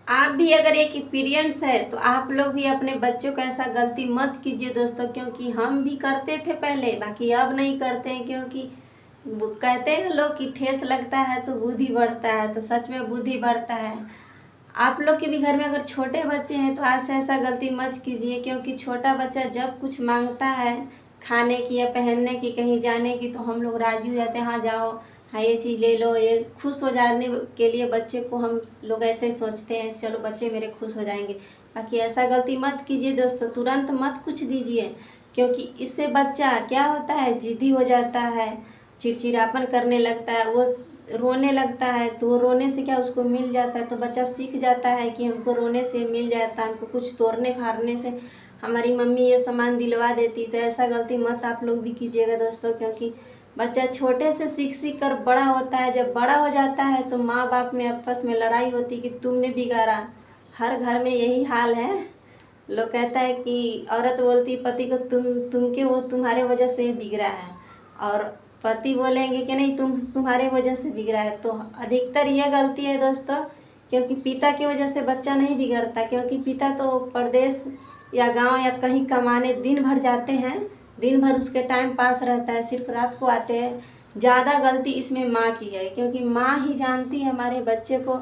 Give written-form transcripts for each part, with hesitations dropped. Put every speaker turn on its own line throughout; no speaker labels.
आप भी अगर एक एक्सपीरियंस है तो आप लोग भी अपने बच्चों को ऐसा गलती मत कीजिए दोस्तों, क्योंकि हम भी करते थे पहले, बाकी अब नहीं करते हैं। क्योंकि वो कहते हैं ना लोग कि ठेस लगता है तो बुद्धि बढ़ता है, तो सच में बुद्धि बढ़ता है। आप लोग के भी घर में अगर छोटे बच्चे हैं तो आज से ऐसा गलती मत कीजिए, क्योंकि छोटा बच्चा जब कुछ मांगता है खाने की या पहनने की, कहीं जाने की, तो हम लोग राजी हो जाते हैं, हाँ जाओ, हाँ ये चीज़ ले लो। ये खुश हो जाने के लिए बच्चे को हम लोग ऐसे सोचते हैं, चलो बच्चे मेरे खुश हो जाएंगे। बाकी ऐसा गलती मत कीजिए दोस्तों, तुरंत मत कुछ दीजिए, क्योंकि इससे बच्चा क्या होता है, जिद्दी हो जाता है, चिड़चिड़ापन करने लगता है, वो रोने लगता है। तो वो रोने से क्या उसको मिल जाता है, तो बच्चा सीख जाता है कि हमको रोने से मिल जाता है, हमको कुछ तोड़ने फाड़ने से हमारी मम्मी ये सामान दिलवा देती। तो ऐसा गलती मत आप लोग भी कीजिएगा दोस्तों, क्योंकि बच्चा छोटे से सीख सीख कर बड़ा होता है। जब बड़ा हो जाता है तो माँ बाप में आपस में लड़ाई होती कि तुमने बिगाड़ा। हर घर में यही हाल है। लोग कहता है कि औरत बोलती पति को तुम वो तुम्हारे वजह से बिगड़ा है, और पति बोलेंगे कि नहीं तुम्हारे वजह से बिगड़ा है। तो अधिकतर यह गलती है दोस्तों, क्योंकि पिता की वजह से बच्चा नहीं बिगड़ता, क्योंकि पिता तो परदेश या गांव या कहीं कमाने दिन भर जाते हैं, दिन भर उसके टाइम पास रहता है, सिर्फ रात को आते हैं। ज़्यादा गलती इसमें माँ की है, क्योंकि माँ ही जानती है हमारे बच्चे को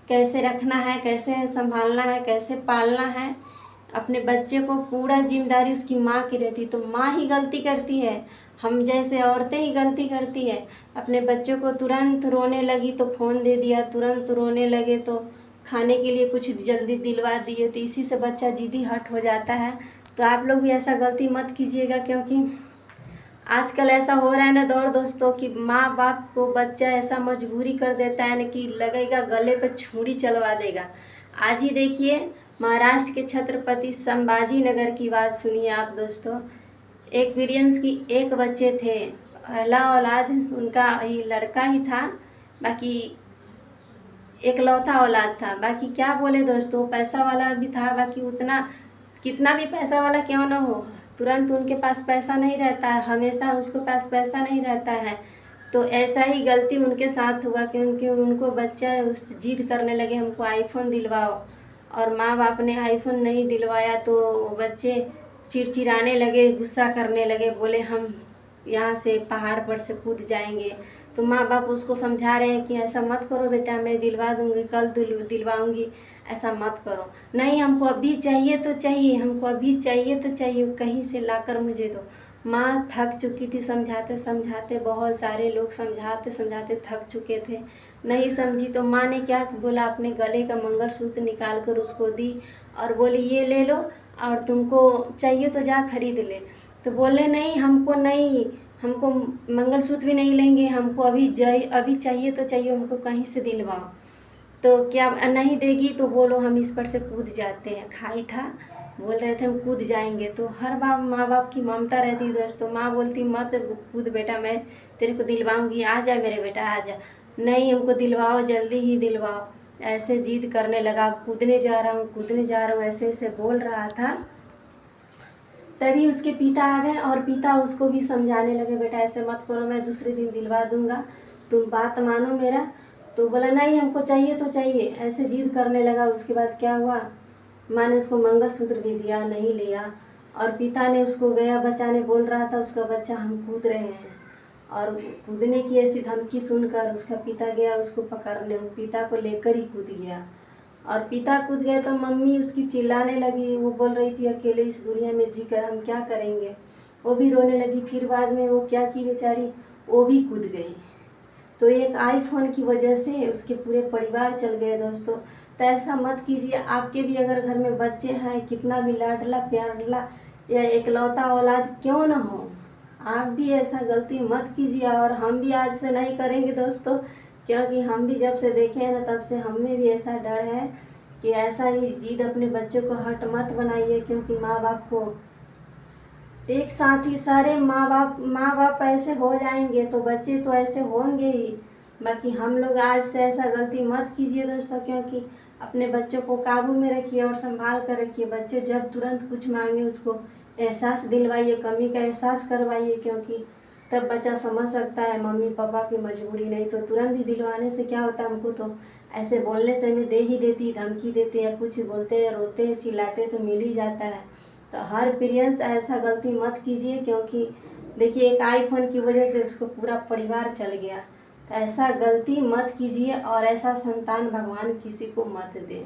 कैसे रखना है, कैसे संभालना है, कैसे पालना है। अपने बच्चे को पूरा जिम्मेदारी उसकी माँ की रहती, तो माँ ही गलती करती है। हम जैसे औरतें ही गलती करती है। अपने बच्चों को तुरंत रोने लगी तो फ़ोन दे दिया, तुरंत रोने लगे तो खाने के लिए कुछ जल्दी दिलवा दिए, तो इसी से बच्चा जिद्दी हट हो जाता है। तो आप लोग भी ऐसा गलती मत कीजिएगा, क्योंकि आजकल ऐसा हो रहा है ना दौर दोस्तों, कि माँ बाप को बच्चा ऐसा मजबूरी कर देता है ना कि लगेगा गले पे छुरी चलवा देगा। आज ही देखिए महाराष्ट्र के छत्रपति संभाजी नगर की बात सुनिए आप दोस्तों। एक वीरियंस की एक बच्चे थे, पहला औलाद उनका ही लड़का ही था, बाकी एकलौता औलाद था। बाकी क्या बोले दोस्तों, पैसा वाला भी था, बाकी उतना कितना भी पैसा वाला क्यों ना हो, तुरंत उनके पास पैसा नहीं रहता है, हमेशा उसके पास पैसा नहीं रहता है। तो ऐसा ही गलती उनके साथ हुआ, क्योंकि उनको बच्चा उस जिद करने लगे हमको आईफोन दिलवाओ, और माँ बाप ने आईफोन नहीं दिलवाया तो बच्चे चिड़चिड़ाने लगे, गुस्सा करने लगे, बोले हम यहाँ से पहाड़ पर से कूद जाएंगे। तो माँ बाप उसको समझा रहे हैं कि ऐसा मत करो बेटा, मैं दिलवा दूँगी, कल दिलवाऊँगी, ऐसा मत करो। नहीं हमको अभी चाहिए तो चाहिए, हमको अभी चाहिए तो चाहिए, कहीं से लाकर मुझे दो। माँ थक चुकी थी समझाते समझाते, बहुत सारे लोग समझाते समझाते थक चुके थे, नहीं समझी। तो माँ ने क्या बोला, अपने गले का मंगलसूत्र निकाल कर उसको दी और बोली ये ले लो, और तुमको चाहिए तो जा खरीद ले। तो बोले नहीं हमको नहीं, हमको मंगलसूत्र भी नहीं लेंगे, हमको अभी चाहिए तो चाहिए, हमको कहीं से दिलवाओ। तो क्या नहीं देगी तो बोलो हम इस पर से कूद जाते हैं। खाई था, बोल रहे थे हम कूद जाएंगे। तो हर बाप माँ बाप की ममता रहती है दोस्तों। माँ बोलती मत कूद बेटा, मैं तेरे को दिलवाऊंगी, आ जा मेरे बेटा आ जा। नहीं हमको दिलवाओ, जल्दी ही दिलवाओ। ऐसे जिद करने लगा, कूदने जा रहा हूँ कूदने जा रहा हूँ, ऐसे ऐसे बोल रहा था। तभी उसके पिता आ गए और पिता उसको भी समझाने लगे, बेटा ऐसे मत करो, मैं दूसरे दिन दिलवा दूंगा, तुम बात मानो मेरा। तो बोला नहीं हमको चाहिए तो चाहिए, ऐसे जिद करने लगा। उसके बाद क्या हुआ, माँ ने उसको मंगलसूत्र भी दिया, नहीं लिया, और पिता ने उसको गया बचाने, बोल रहा था उसका बच्चा हम कूद रहे हैं, और कूदने की ऐसी धमकी सुनकर उसका पिता गया उसको पकड़ने, पिता को लेकर ही कूद गया। और पिता कूद गए तो मम्मी उसकी चिल्लाने लगी, वो बोल रही थी अकेले इस दुनिया में जीकर हम क्या करेंगे, वो भी रोने लगी। फिर बाद में वो क्या की बेचारी, वो भी कूद गई। तो एक आईफोन की वजह से उसके पूरे परिवार चल गए दोस्तों। तो ऐसा मत कीजिए। आपके भी अगर घर में बच्चे हैं, कितना भी लाडला प्यारला या एकलौता औलाद क्यों ना हो, आप भी ऐसा गलती मत कीजिए। और हम भी आज से नहीं करेंगे दोस्तों, क्योंकि हम भी जब से देखे हैं ना तब से हम में भी ऐसा डर है कि ऐसा ही जिद अपने बच्चों को हट मत बनाइए। क्योंकि माँ बाप को एक साथ ही सारे माँ बाप ऐसे हो जाएंगे तो बच्चे तो ऐसे होंगे ही। बाकी हम लोग आज से ऐसा गलती मत कीजिए दोस्तों, क्योंकि अपने बच्चों को काबू में रखिए और संभाल कर रखिए। बच्चे जब तुरंत कुछ मांगे उसको एहसास दिलवाइए, कमी का एहसास करवाइए, क्योंकि तब बच्चा समझ सकता है मम्मी पापा की मजबूरी। नहीं तो तुरंत ही दिलवाने से क्या होता है, हमको तो ऐसे बोलने से हमें दे ही देती, धमकी देते या कुछ बोलते हैं, रोते हैं, चिल्लाते तो मिल ही जाता है। तो हर पेरेंट्स ऐसा गलती मत कीजिए, क्योंकि देखिए एक आईफोन की वजह से उसको पूरा परिवार चल गया। तो ऐसा गलती मत कीजिए और ऐसा संतान भगवान किसी को मत दे।